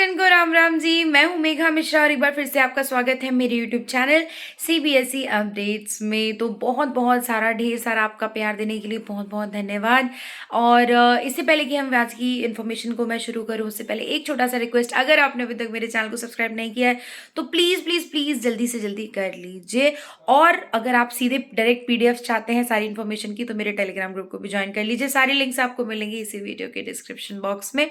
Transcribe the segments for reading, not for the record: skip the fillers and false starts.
जन को राम राम जी। मैं हूं मेघा मिश्रा और एक बार फिर से आपका स्वागत है मेरे यूट्यूब चैनल सीबीएसई अपडेट्स में। तो बहुत बहुत सारा ढेर सारा आपका प्यार देने के लिए बहुत बहुत धन्यवाद। और इससे पहले कि हम आज की इन्फॉर्मेशन को मैं शुरू करूं, उससे पहले एक छोटा सा रिक्वेस्ट, अगर आपने अभी तक मेरे चैनल को सब्सक्राइब नहीं किया है तो प्लीज़ प्लीज़ प्लीज़ जल्दी से जल्दी कर लीजिए। और अगर आप सीधे डायरेक्ट पीडीएफ चाहते हैं सारी इन्फॉर्मेशन की तो मेरे टेलीग्राम ग्रुप को भी ज्वाइन कर लीजिए। सारी लिंक्स आपको मिलेंगी इसी वीडियो के डिस्क्रिप्शन बॉक्स में।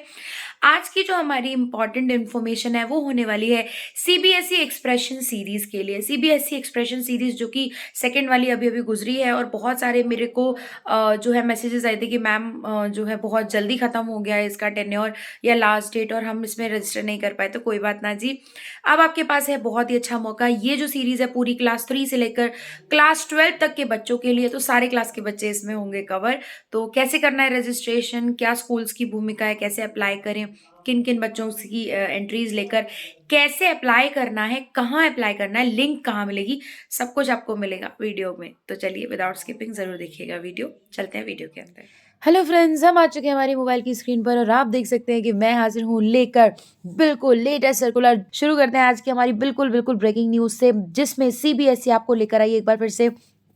आज की जो हमारी इंपॉर्टेंट इन्फॉर्मेशन है वो होने वाली है सीबीएसई एक्सप्रेशन सीरीज के लिए। सीबीएसई एक्सप्रेशन सीरीज जो कि सेकंड वाली अभी अभी गुजरी है और बहुत सारे मेरे को जो है मैसेजेस आए थे कि मैम जो है बहुत जल्दी खत्म हो गया है इसका टेन्योर या लास्ट डेट और हम इसमें रजिस्टर नहीं कर पाए। तो कोई बात ना जी, अब आपके पास है बहुत ही अच्छा मौका। ये जो सीरीज है पूरी क्लास 3 से लेकर क्लास 12 तक के बच्चों के लिए, तो सारे क्लास के बच्चे इसमें होंगे कवर। तो कैसे करना है रजिस्ट्रेशन, क्या स्कूल्स की भूमिका है, कैसे अप्लाई करें, किन किन बच्चों की एंट्रीज लेकर कैसे अप्लाई करना है, कहाँ अप्लाई करना है, लिंक कहाँ मिलेगी, सब कुछ आपको मिलेगा वीडियो में। तो चलिए विदाउट स्किपिंग जरूर देखिएगा वीडियो। चलते हैं वीडियो के अंदर। हेलो फ्रेंड्स, हम आ चुके हैं हमारी मोबाइल की स्क्रीन पर और आप देख सकते हैं कि मैं हाजिर हूँ लेकर बिल्कुल लेटेस्ट सर्कुलर। शुरू करते हैं आज की हमारी बिल्कुल बिल्कुल ब्रेकिंग न्यूज से, जिसमें सीबीएसई आपको लेकर आई एक बार फिर से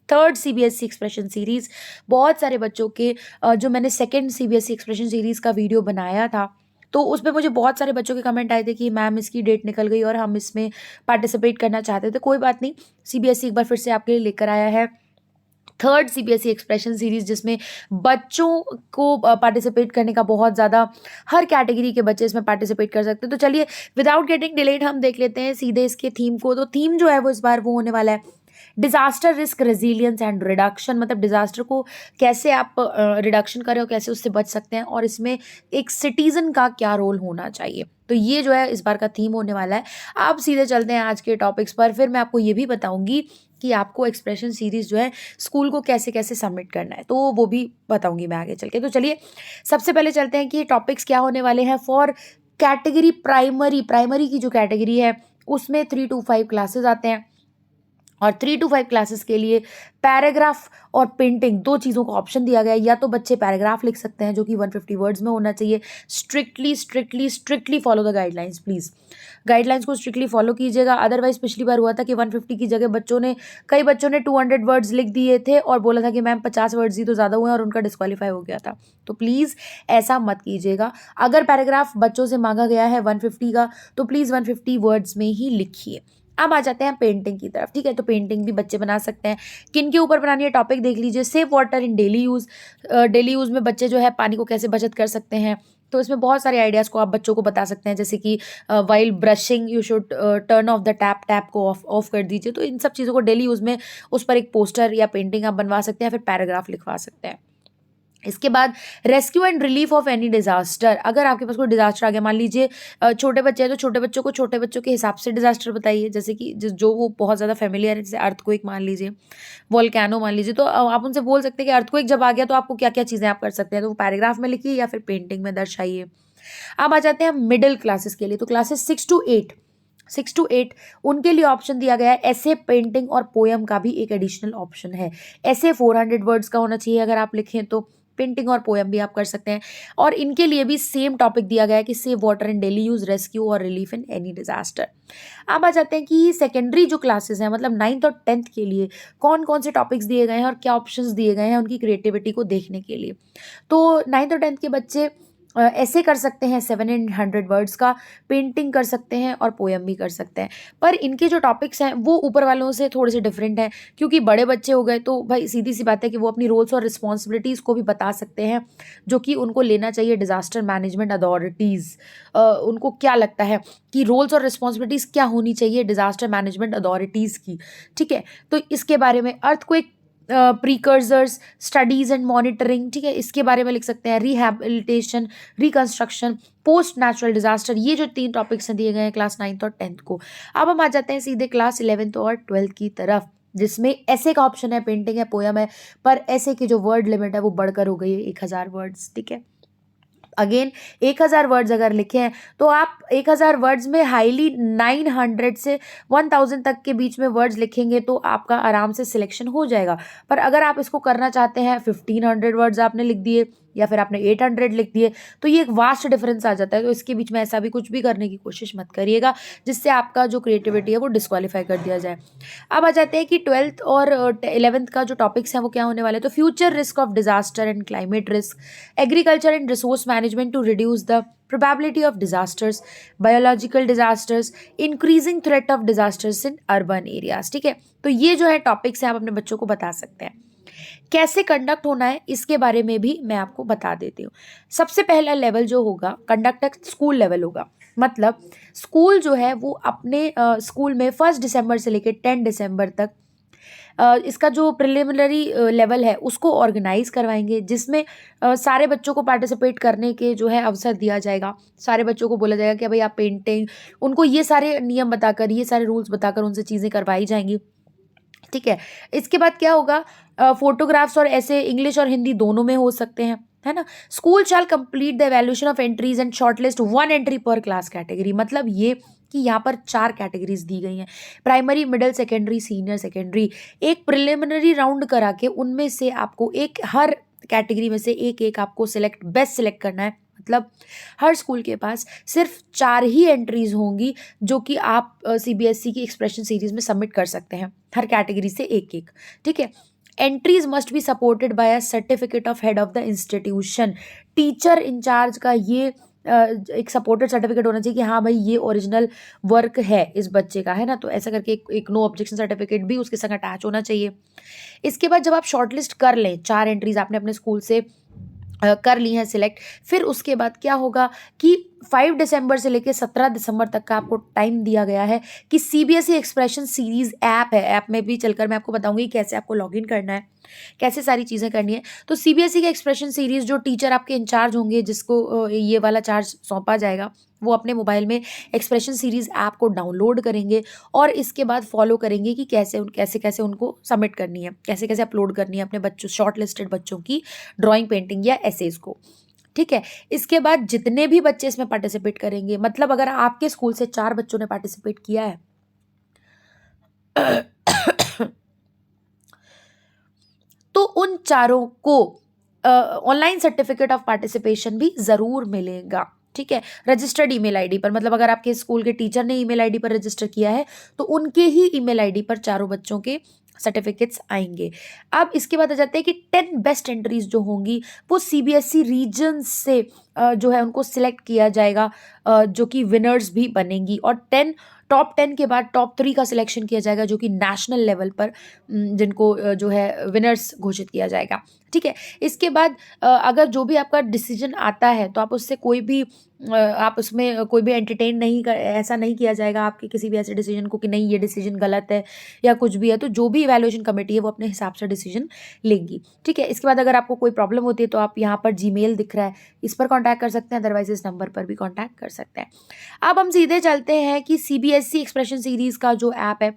थर्ड सीबीएसई एक्सप्रेशन सीरीज। बहुत सारे बच्चों के जो मैंने सेकंड सीबीएसई एक्सप्रेशन सीरीज का वीडियो बनाया था तो उसमें मुझे बहुत सारे बच्चों के कमेंट आए थे कि मैम इसकी डेट निकल गई और हम इसमें पार्टिसिपेट करना चाहते थे। कोई बात नहीं, सीबीएसई एक बार फिर से आपके लिए लेकर आया है थर्ड सीबीएसई एक्सप्रेशन सीरीज, जिसमें बच्चों को पार्टिसिपेट करने का बहुत ज़्यादा, हर कैटेगरी के बच्चे इसमें पार्टिसिपेट कर सकते हैं। तो चलिए विदाउट गेटिंग डिलेड हम देख लेते हैं सीधे इसके थीम को। तो थीम जो है वो इस बार वो होने वाला है disaster risk resilience and reduction. मतलब डिजास्टर को कैसे आप रिडक्शन करें और कैसे उससे बच सकते हैं, और इसमें एक सिटीजन का क्या रोल होना चाहिए। तो ये जो है इस बार का थीम होने वाला है। आप सीधे चलते हैं आज के टॉपिक्स पर। फिर मैं आपको ये भी बताऊंगी कि आपको एक्सप्रेशन सीरीज जो है स्कूल को कैसे कैसे सबमिट करना है, तो वो भी बताऊंगी मैं आगे चल के। तो चलिए सबसे पहले चलते हैं कि टॉपिक्स क्या होने वाले हैं फॉर कैटेगरी प्राइमरी। प्राइमरी की जो कैटेगरी है उसमें 3 to 5 क्लासेस आते हैं और 3 to 5 क्लासेस के लिए पैराग्राफ और पेंटिंग दो चीज़ों का ऑप्शन दिया गया है। या तो बच्चे पैराग्राफ लिख सकते हैं जो कि 150 वर्ड्स में होना चाहिए। Strictly strictly strictly follow the guidelines, please guidelines को स्ट्रिक्टली फॉलो कीजिएगा। अदरवाइज पिछली बार हुआ था कि 150 की जगह कई बच्चों ने 200 वर्ड्स लिख दिए थे और बोला था कि मैम 50 वर्ड्स ही तो ज़्यादा हुए और उनका डिस्क्वालीफाई हो गया था। तो प्लीज़ ऐसा मत कीजिएगा। अगर पैराग्राफ बच्चों से मांगा गया है 150 का तो प्लीज़ 150 वर्ड्स में ही लिखिए। अब आ जाते हैं पेंटिंग की तरफ। ठीक है, तो पेंटिंग भी बच्चे बना सकते हैं। किन के ऊपर बनानी है टॉपिक देख लीजिए। Save water in daily use. Daily use में बच्चे जो है पानी को कैसे बचत कर सकते हैं। तो इसमें बहुत सारे आइडियाज़ को आप बच्चों को बता सकते हैं, जैसे कि while brushing you should turn off the tap, tap को ऑफ कर दीजिए। तो इन सब चीज़ों को डेली यूज़ में उस पर एक पोस्टर या पेंटिंग आप बनवा सकते हैं, फिर पैराग्राफ लिखवा सकते हैं। इसके बाद rescue and relief of any disaster. अगर आपके पास कोई डिजास्टर आ गया, मान लीजिए छोटे बच्चे हैं तो छोटे बच्चों को छोटे बच्चों के हिसाब से डिजास्टर बताइए, जैसे कि जो वो बहुत ज़्यादा फेमिलियर है, जैसे अर्थक्वेक मान लीजिए, वोल्केनो मान लीजिए। तो आप उनसे बोल सकते हैं कि अर्थक्वेक जब आ गया तो आपको क्या क्या चीज़ें आप कर सकते हैं, तो वो पैराग्राफ में लिखिए या फिर पेंटिंग में दर्शाइए। अब आ जाते हैं मिडिल क्लासेस के लिए। तो क्लासेस 6 to 8 उनके लिए ऑप्शन दिया गया है ऐसे, पेंटिंग और पोयम का भी एक एडिशनल ऑप्शन है। ऐसे 400 वर्ड्स का होना चाहिए अगर आप लिखें तो, पेंटिंग और पोयम भी आप कर सकते हैं। और इनके लिए भी सेम टॉपिक दिया गया है कि save water in daily use, rescue और रिलीफ इन एनी डिजास्टर। अब आ जाते हैं कि सेकेंडरी जो क्लासेस हैं, मतलब 9th और 10th के लिए कौन कौन से टॉपिक्स दिए गए हैं और क्या ऑप्शंस दिए गए हैं उनकी क्रिएटिविटी को देखने के लिए। तो 9th और 10th के बच्चे ऐसे कर सकते हैं 700 वर्ड्स का, पेंटिंग कर सकते हैं और पोयम भी कर सकते हैं। पर इनके जो टॉपिक्स हैं वो ऊपर वालों से थोड़े से डिफरेंट हैं, क्योंकि बड़े बच्चे हो गए तो भाई सीधी सी बात है कि वो अपनी रोल्स और रिस्पॉन्सिबिलिटीज़ को भी बता सकते हैं जो कि उनको लेना चाहिए डिजास्टर मैनेजमेंट अथॉरिटीज़। उनको क्या लगता है कि रोल्स और रिस्पॉन्सिबिलिटीज़ क्या होनी चाहिए डिजास्टर मैनेजमेंट अथॉरिटीज़ की। ठीक है, तो इसके बारे में earthquake precursors, studies and monitoring, ठीक है, इसके बारे में लिख सकते हैं। Rehabilitation, reconstruction, post natural disaster, ये जो 3 टॉपिक्स दिए गए हैं क्लास 9th और 10th को। अब हम आ जाते हैं सीधे क्लास 11th और 12th की तरफ, जिसमें ऐसे का ऑप्शन है, पेंटिंग है, पोयम है। पर ऐसे की जो वर्ड लिमिट है वो बढ़कर हो गई है 1000 वर्ड्स। ठीक है, अगेन 1000 वर्ड्स अगर लिखे हैं तो आप 1000 वर्ड्स में हाईली 900 से 1000 तक के बीच में वर्ड्स लिखेंगे तो आपका आराम से सिलेक्शन हो जाएगा। पर अगर आप इसको करना चाहते हैं 1500 वर्ड्स आपने लिख दिए या फिर आपने 800 लिख दिए, तो ये एक वास्ट डिफरेंस आ जाता है। तो इसके बीच में ऐसा भी कुछ भी करने की कोशिश मत करिएगा जिससे आपका जो क्रिएटिविटी है वो डिस्क्वालीफाई कर दिया जाए। अब आ जाते हैं कि 12th और 11th का जो टॉपिक्स हैं वो क्या होने वाले हैं। तो future risk of disaster and climate risk, agriculture and resource management to reduce the probability of disasters, biological disasters, increasing threat of disasters in urban areas। ठीक है, तो ये जो है टॉपिक्स हैं आप अपने बच्चों को बता सकते हैं। कैसे कंडक्ट होना है इसके बारे में भी मैं आपको बता देती हूँ। सबसे पहला लेवल जो होगा कंडक्ट स्कूल लेवल होगा, मतलब स्कूल जो है वो अपने स्कूल में 1 दिसंबर से लेकर 10 दिसंबर तक इसका जो प्रिलिमिनरी लेवल है उसको ऑर्गेनाइज करवाएंगे, जिसमें सारे बच्चों को पार्टिसिपेट करने के जो है अवसर दिया जाएगा। सारे बच्चों को बोला जाएगा कि भाई आप पेंटिंग, उनको ये सारे नियम बताकर, ये सारे रूल्स बताकर उनसे चीज़ें करवाई जाएंगी। ठीक है, इसके बाद क्या होगा, फोटोग्राफ्स और ऐसे इंग्लिश और हिंदी दोनों में हो सकते हैं, है ना। School shall complete the evaluation of entries and shortlist 1 entry पर क्लास कैटेगरी, मतलब ये कि यहाँ पर 4 कैटेगरीज दी गई हैं, primary, middle, secondary, senior secondary. एक प्रिलिमिनरी राउंड करा के उनमें से आपको एक, हर कैटेगरी में से एक एक आपको बेस्ट सिलेक्ट करना है। मतलब हर स्कूल के पास सिर्फ 4 ही एंट्रीज होंगी जो कि आप सीबीएसई की एक्सप्रेशन सीरीज में सबमिट कर सकते हैं, हर कैटेगरी से एक एक। ठीक है, entries must be supported by a certificate of head of the institution. Teacher incharge का ये एक सपोर्टेड सर्टिफिकेट होना चाहिए कि हाँ भाई ये ओरिजिनल वर्क है इस बच्चे का, है ना। तो ऐसा करके एक नो ऑब्जेक्शन सर्टिफिकेट भी उसके संग अटैच होना चाहिए। इसके बाद जब आप शॉर्टलिस्ट कर लें, 4 एंट्रीज आपने अपने स्कूल से कर ली हैं सिलेक्ट, फिर उसके बाद क्या होगा कि 5 दिसंबर से लेकर 17 दिसंबर तक का आपको टाइम दिया गया है कि सीबीएसई एक्सप्रेशन सीरीज ऐप है, ऐप में भी चलकर मैं आपको बताऊंगी कैसे आपको लॉगिन करना है, कैसे सारी चीज़ें करनी है। तो सीबीएसई का एक्सप्रेशन सीरीज जो टीचर आपके इंचार्ज होंगे, जिसको ये वाला चार्ज सौंपा जाएगा, वो अपने मोबाइल में एक्सप्रेशन सीरीज ऐप को डाउनलोड करेंगे और इसके बाद फॉलो करेंगे कि कैसे कैसे उनको सबमिट करनी है, कैसे कैसे अपलोड करनी है अपने बच्चों, शॉर्ट लिस्टेड बच्चों की ड्राइंग, पेंटिंग या एसेज को। ठीक है, इसके बाद जितने भी बच्चे इसमें पार्टिसिपेट करेंगे, मतलब अगर आपके स्कूल से 4 बच्चों ने पार्टिसिपेट किया है तो उन चारों को ऑनलाइन सर्टिफिकेट ऑफ पार्टिसिपेशन भी जरूर मिलेगा। ठीक है, रजिस्टर्ड ईमेल आईडी पर, मतलब अगर आपके स्कूल के टीचर ने ईमेल आईडी पर रजिस्टर किया है तो उनके ही ईमेल आईडी पर चारों बच्चों के सर्टिफिकेट्स आएंगे। अब इसके बाद आ जाते हैं कि 10 बेस्ट एंट्रीज जो होंगी वो सीबीएसई रीजन से जो है उनको सिलेक्ट किया जाएगा, जो कि विनर्स भी बनेंगी, और टॉप 10 के बाद टॉप 3 का सिलेक्शन किया जाएगा जो कि नेशनल लेवल पर जिनको जो है विनर्स घोषित किया जाएगा। ठीक है, इसके बाद अगर जो भी आपका डिसीजन आता है तो आप उससे कोई भी आप उसमें कोई भी एंटरटेन नहीं कर, ऐसा नहीं किया जाएगा आपके किसी भी ऐसे डिसीजन को कि नहीं ये डिसीजन गलत है या कुछ भी है। तो जो भी इवैल्यूएशन कमेटी है वो अपने हिसाब से डिसीजन लेंगी। ठीक है, इसके बाद अगर आपको कोई प्रॉब्लम होती है तो आप यहाँ पर जीमेल दिख रहा है, इस पर कॉन्टैक्ट कर सकते हैं, अदरवाइज इस नंबर पर भी कॉन्टैक्ट कर सकते हैं। अब हम सीधे चलते हैं कि सीबीएसई एक्सप्रेशन सीरीज का जो ऐप है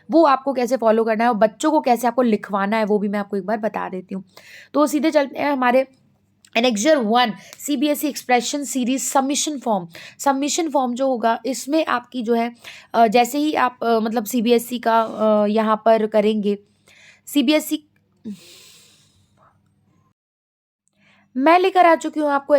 वो आपको कैसे फॉलो करना है और बच्चों को कैसे आपको लिखवाना है वो भी मैं आपको एक बार बता देती हूँ। तो सीधे चलते हैं हमारे annexure 1 CBSE expression series submission form जो होगा इसमें आपकी जो है जैसे ही आप मतलब सीबीएसई का यहाँ पर करेंगे, सीबीएसई मैं लेकर आ चुकी हूँ आपको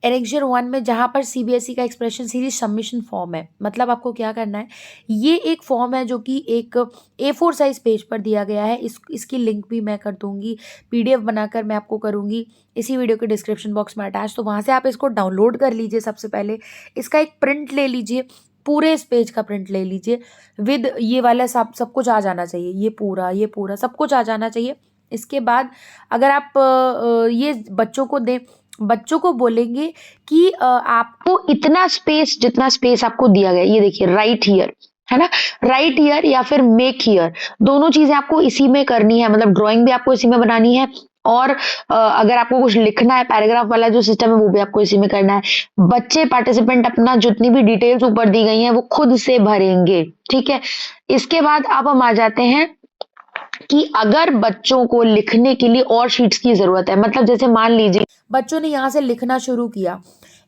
एनेक्जर 1 में, जहाँ पर सीबीएसई का एक्सप्रेशन सीरीज सबमिशन फॉर्म है। मतलब आपको क्या करना है, ये एक फॉर्म है जो कि एक A4 साइज पेज पर दिया गया है। इसकी लिंक भी मैं कर दूंगी, पीडीएफ बनाकर मैं आपको करूंगी इसी वीडियो के डिस्क्रिप्शन बॉक्स में अटैच, तो वहाँ से आप इसको डाउनलोड कर लीजिए। सबसे पहले इसका एक प्रिंट ले लीजिए, पूरे इस पेज का प्रिंट ले लीजिए विद ये वाला सब कुछ आ जाना चाहिए, ये पूरा सब कुछ आ जाना चाहिए। इसके बाद अगर आप ये बच्चों को दें, बच्चों को बोलेंगे कि आपको इतना स्पेस, जितना स्पेस आपको दिया गया, ये देखिए राइट हियर, है ना, राइट हियर या फिर मेक हियर, दोनों चीजें आपको इसी में करनी है। मतलब ड्राइंग भी आपको इसी में बनानी है और अगर आपको कुछ लिखना है, पैराग्राफ वाला जो सिस्टम है वो भी आपको इसी में करना है। बच्चे पार्टिसिपेंट अपना जितनी भी डिटेल्स ऊपर दी गई हैं वो खुद से भरेंगे। ठीक है, इसके बाद अब हम आ जाते हैं कि अगर बच्चों को लिखने के लिए और शीट्स की जरूरत है, मतलब जैसे मान लीजिए बच्चों ने यहाँ से लिखना शुरू किया,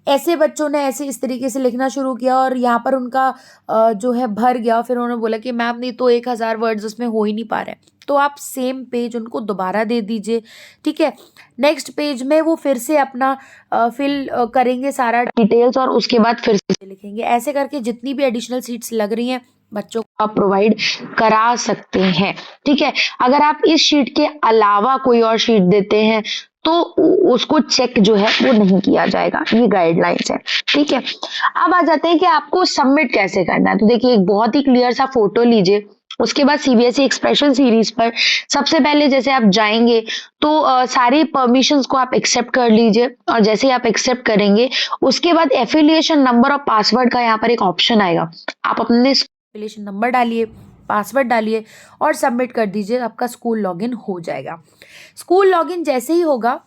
ऐसे बच्चों ने ऐसे इस तरीके से लिखना शुरू किया और यहाँ पर उनका जो है भर गया। फिर उन्होंने बोला कि मैम नहीं तो 1000 वर्ड्स उसमें हो ही नहीं पा रहे। तो आप सेम पेज उनको दोबारा दे दीजिए, ठीक है। नेक्स्ट पेज में वो फिर से अपना फिल करेंगे सारा डिटेल्स और उसके बाद फिर से लिखेंगे। ऐसे करके जितनी भी एडिशनल सीट्स लग रही हैं बच्चों को आप प्रोवाइड करा सकते हैं, ठीक है। अगर आप इस शीट के अलावा कोई और शीट देते हैं तो उसको चेक जो है वो नहीं किया जाएगा। ये गाइडलाइंस है, ठीक है। अब आ जाते हैं कि आपको सबमिट कैसे करना है। तो देखिए एक बहुत ही क्लियर सा फोटो लीजिए, उसके बाद सीबीएसई एक्सप्रेशन सीरीज पर सबसे पहले जैसे आप जाएंगे तो सारी परमिशंस को आप एक्सेप्ट कर लीजिए और जैसे ही आप एक्सेप्ट करेंगे उसके बाद एफिलिएशन नंबर और पासवर्ड का यहाँ पर एक ऑप्शन आएगा। आप अपने एफिलिएशन नंबर डालिए, पासवर्ड डालिए और सबमिट कर दीजिए, आपका स्कूल लॉगिन हो जाएगा। स्कूल लॉगिन जैसे ही होगा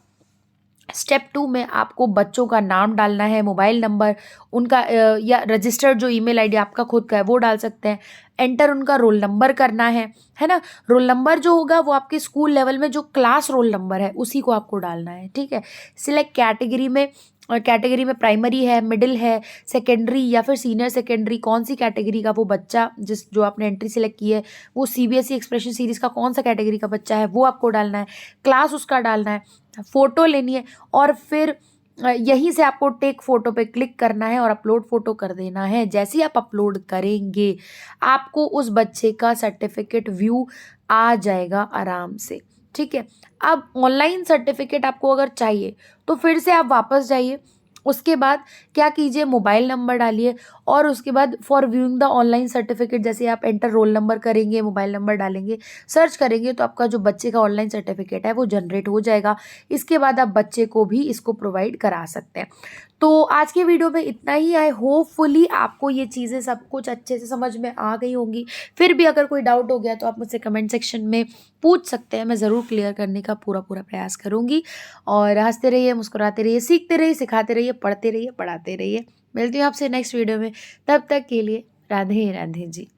स्टेप 2 में आपको बच्चों का नाम डालना है, मोबाइल नंबर उनका या रजिस्टर्ड जो ईमेल आईडी आपका खुद का है वो डाल सकते हैं। एंटर उनका रोल नंबर करना है ना। रोल नंबर जो होगा वो आपके स्कूल लेवल में जो क्लास रोल नंबर है उसी को आपको डालना है, ठीक है। सिलेक्ट कैटेगरी में प्राइमरी है, मिडिल है, सेकेंडरी या फिर सीनियर सेकेंडरी, कौन सी कैटेगरी का वो बच्चा जो आपने एंट्री सेलेक्ट की है वो सीबीएसई एक्सप्रेशन सीरीज का कौन सा कैटेगरी का बच्चा है वो आपको डालना है, क्लास उसका डालना है, फोटो लेनी है और फिर यहीं से आपको टेक फोटो पे क्लिक करना है और अपलोड फोटो कर देना है। जैसे ही आप अपलोड करेंगे आपको उस बच्चे का सर्टिफिकेट व्यू आ जाएगा आराम से, ठीक है। अब ऑनलाइन सर्टिफिकेट आपको अगर चाहिए तो फिर से आप वापस जाइए, उसके बाद क्या कीजिए मोबाइल नंबर डालिए और उसके बाद for viewing the online certificate जैसे आप एंटर रोल नंबर करेंगे, मोबाइल नंबर डालेंगे, सर्च करेंगे तो आपका जो बच्चे का ऑनलाइन सर्टिफिकेट है वो जनरेट हो जाएगा। इसके बाद आप बच्चे को भी इसको प्रोवाइड करा सकते हैं। तो आज के वीडियो में इतना ही। आई होपफुली आपको ये चीज़ें सब कुछ अच्छे से समझ में आ गई होंगी। फिर भी अगर कोई डाउट हो गया तो आप मुझसे कमेंट सेक्शन में पूछ सकते हैं, मैं ज़रूर क्लियर करने का पूरा प्रयास करूँगी। और हंसते रहिए, मुस्कुराते रहिए, सीखते रहिए, सिखाते रहिए, पढ़ते रहिए, पढ़ाते रहिए। मिलती हूँ आपसे नेक्स्ट वीडियो में, तब तक के लिए राधे राधे जी।